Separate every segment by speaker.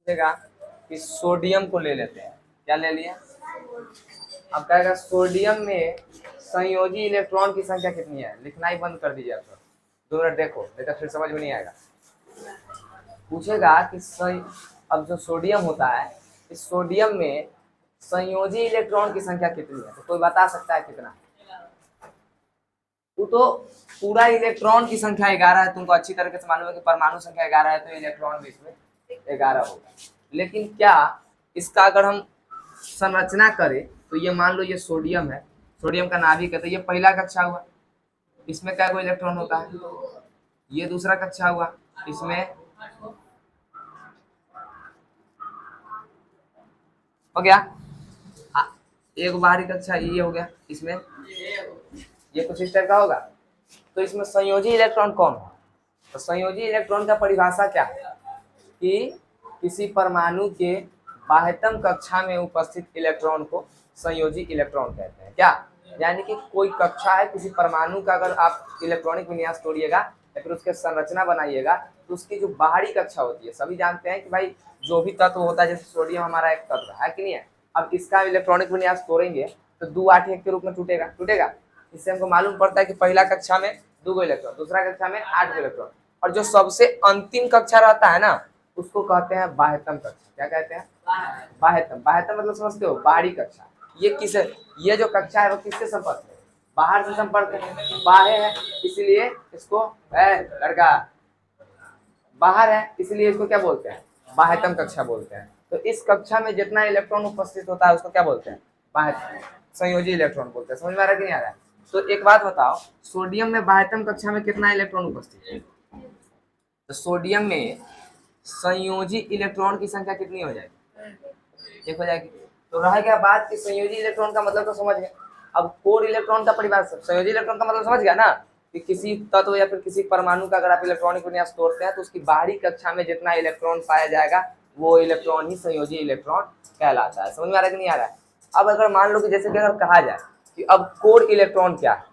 Speaker 1: पूछेगा कि सोडियम को ले लेते हैं, क्या ले लिया। अब कहेगा सोडियम में संयोजी इलेक्ट्रॉन की संख्या कितनी है, लिखना ही बंद कर दीजिए आप सब, 2 मिनट देखो, नहीं तो फिर समझ में नहीं आएगा। पूछेगा कि अब जो सोडियम होता है, इस सोडियम में संयोजी इलेक्ट्रॉन की संख्या कितनी है, तो कोई बता सकता है कितना। वो तो पूरा इलेक्ट्रॉन की संख्या 11 है, तुमको अच्छी तरीके से मालूम है कि परमाणु संख्या 11 है, तो इलेक्ट्रॉन भी इसमें 11 होगा। लेकिन क्या इसका अगर हम संरचना करें तो ये मान लो ये सोडियम है, सोडियम का नाभिक है, तो ये पहला कक्षा हुआ, इसमें क्या इलेक्ट्रॉन होता है। ये दूसरा कक्षा हुआ, इसमें हो गया एक बाहरी कक्षा, ये हो गया, इसमें ये कुछ इस टाइप का होगा। तो इसमें संयोजी इलेक्ट्रॉन कौन है, तो संयोजी इलेक्ट्रॉन का परिभाषा क्या है कि किसी परमाणु के बाह्यतम कक्षा में उपस्थित इलेक्ट्रॉन को संयोजी इलेक्ट्रॉन कहते हैं। क्या यानी कि कोई कक्षा है किसी परमाणु का, अगर आप इलेक्ट्रॉनिक विन्यास तोड़िएगा या फिर उसके संरचना बनाइएगा तो उसकी जो बाहरी कक्षा होती है, सभी जानते हैं कि भाई जो भी तत्व होता है, जैसे सोडियम हमारा एक तत्व है कि नहीं है, अब इसका इलेक्ट्रॉनिक विन्यास तोड़ेंगे तो 2 8 1 के रूप में टूटेगा। इससे हमको मालूम पड़ता है कि पहला कक्षा में 2 इलेक्ट्रॉन, दूसरा कक्षा में 8 इलेक्ट्रॉन, और जो सबसे अंतिम कक्षा रहता है ना उसको कहते हैं बाह्यतम कक्षा। क्या कहते हैं, बाह्यतम मतलब समझते हो, बाहरी कक्षा। ये किसे, ये जो कक्षा है वो किससे संपर्क है, बाहर से संपर्क है, बाह्य है इसलिए इसको लड़का बाहर है इसलिए इसको क्या बोलते हैं, बाह्यतम कक्षा बोलते हैं। तो इस कक्षा में जितना इलेक्ट्रॉन उपस्थित होता है उसको क्या बोलते हैं, बाह्यतम संयोजी इलेक्ट्रॉन बोलते हैं। समझ में आ रहा है कि नहीं आ रहा है। तो एक बात बताओ, सोडियम में बाह्यतम कक्षा में कितना इलेक्ट्रॉन उपस्थित है, तो सोडियम में संयोजी इलेक्ट्रॉन की संख्या कितनी हो जाएगी, 1 हो जाएगी। तो रह गया बात कि संयोजी इलेक्ट्रॉन का मतलब तो समझ गए। अब कोर इलेक्ट्रॉन का परिभाषा, संयोजी इलेक्ट्रॉन का मतलब समझ गया ना कि किसी तत्व या फिर किसी परमाणु का अगर आप इलेक्ट्रॉनिक विन्यास तोड़ते हैं तो उसकी बाहरी कक्षा में जितना इलेक्ट्रॉन पाया जाएगा वो इलेक्ट्रॉन ही संयोजी इलेक्ट्रॉन कहलाता है। समझ में आ रहा है कि नहीं आ रहा है। अब अगर मान लो कि जैसे कि अगर कहा जाए कि अब कोर इलेक्ट्रॉन क्या है,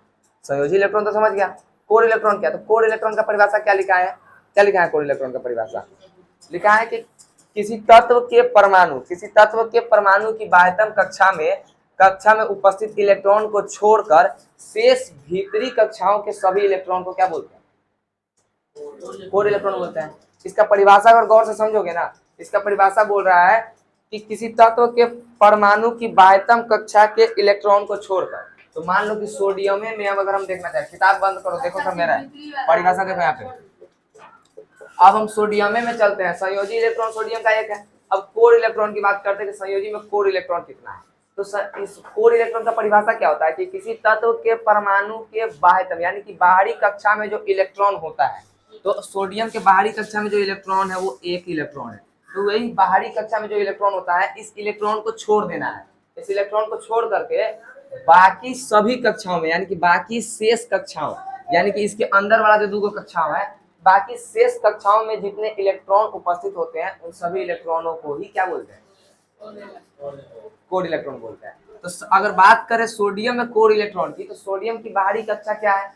Speaker 1: संयोजी इलेक्ट्रॉन तो समझ गया, कोर इलेक्ट्रॉन क्या, तो कोर इलेक्ट्रॉन का परिभाषा क्या लिखा है, क्या लिखा है कोर इलेक्ट्रॉन का परिभाषा, लिखा है कि किसी तत्व के परमाणु की बाह्यतम कक्षा में उपस्थित इलेक्ट्रॉन को छोड़कर शेष भीतरी कक्षाओं के सभी इलेक्ट्रॉन को क्या बोलते हैं, कोर इलेक्ट्रॉन बोलते हैं। इसका परिभाषा अगर गौर से समझोगे ना, इसका परिभाषा बोल रहा है कि किसी तत्व के परमाणु की बाह्यतम कक्षा के इलेक्ट्रॉन को छोड़कर, तो मान लो कि सोडियम में अब अगर हम देखना चाहें, किताब बंद करो, देखो सब मेरा है परिभाषा, देखो यहाँ पे। अब हम सोडियम में चलते हैं, संयोजी इलेक्ट्रॉन सोडियम का 1 है। अब कोर इलेक्ट्रॉन की बात करते हैं कि संयोजी में कोर इलेक्ट्रॉन कितना है। तो इस कोर इलेक्ट्रॉन का परिभाषा क्या होता है कि किसी तत्व के परमाणु के बाह्यतम यानी कि बाहरी कक्षा में जो इलेक्ट्रॉन होता है, तो सोडियम के बाहरी कक्षा में जो इलेक्ट्रॉन है वो 1 इलेक्ट्रॉन है। तो वही बाहरी कक्षा में जो इलेक्ट्रॉन होता है, इस इलेक्ट्रॉन को छोड़ देना है। इस इलेक्ट्रॉन को छोड़ करके बाकी सभी कक्षाओं में यानी कि बाकी शेष कक्षाओं यानी कि इसके अंदर वाला जो 2 कक्षाओं है, बाकी शेष कक्षाओं में जितने इलेक्ट्रॉन उपस्थित होते हैं उन सभी इलेक्ट्रॉनों को ही क्या बोलते हैं, कोर इलेक्ट्रॉन बोलते हैं। तो अगर बात करें सोडियम में कोर इलेक्ट्रॉन की, तो सोडियम की बाहरी कक्षा क्या है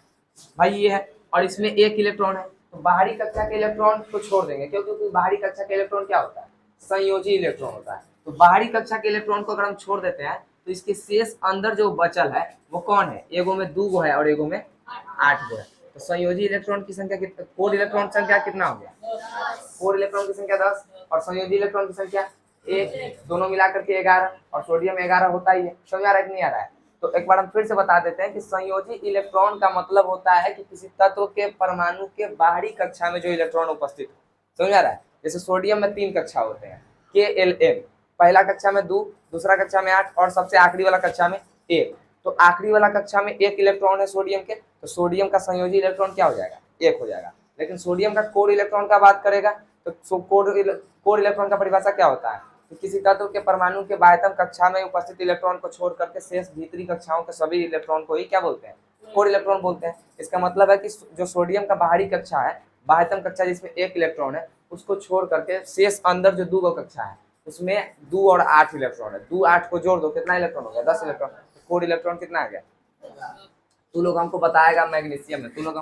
Speaker 1: भाई, ये है, और इसमें 1 इलेक्ट्रॉन है। तो बाहरी कक्षा के इलेक्ट्रॉन को छोड़ देंगे क्योंकि बाहरी कक्षा के इलेक्ट्रॉन क्या होता है, संयोजी इलेक्ट्रॉन होता है। तो बाहरी कक्षा के इलेक्ट्रॉन को अगर हम छोड़ देते हैं तो इसके शेष अंदर जो बचल है वो कौन है, एगो में 2 है और एगो में 8 है। तो संयोजी इलेक्ट्रॉन की संख्या कितना, कोर इलेक्ट्रॉन संख्या कितना हो गया, कोर इलेक्ट्रॉन की संख्या 10 और संयोजी इलेक्ट्रॉन की संख्या 1, दोनों मिलाकर के 11, और सोडियम 11 होता ही है। समझ आ रहा है कि नहीं आ रहा है। तो एक बार हम फिर से बता देते हैं कि संयोजी इलेक्ट्रॉन का मतलब होता है कि किसी तत्व के परमाणु के बाहरी कक्षा में जो इलेक्ट्रॉन उपस्थित हो। समझ आ रहा है। जैसे सोडियम में 3 कक्षा होते हैं, KLM, पहला कक्षा में 2, दूसरा कक्षा में 8 और सबसे आखिरी वाला कक्षा में 1। तो आखिरी वाला कक्षा में 1 इलेक्ट्रॉन है सोडियम के, तो सोडियम का संयोजी इलेक्ट्रॉन क्या हो जाएगा, 1 हो जाएगा। लेकिन सोडियम का कोर इलेक्ट्रॉन का बात करेगा तो कोर इलेक्ट्रॉन का परिभाषा क्या होता है, तो किसी तत्व के परमाणु के बाह्यतम कक्षा में उपस्थित इलेक्ट्रॉन को छोड़ करके शेष भीतरी कक्षाओं के सभी इलेक्ट्रॉन को ही क्या बोलते हैं, कोर इलेक्ट्रॉन बोलते हैं। इसका मतलब है कि जो सोडियम का बाहरी कक्षा है, बाह्यतम कक्षा जिसमें 1 इलेक्ट्रॉन है, उसको छोड़ करके शेष अंदर जो 2 कक्षा है उसमें 2 और 8 इलेक्ट्रॉन है। 2 8 को जोड़ दो, कितना इलेक्ट्रॉन हो गया, 10 इलेक्ट्रॉन। कोर इलेक्ट्रॉन कितना आ गया, तू लोग हमको बताएगा मैग्नीशियम में, तू लोग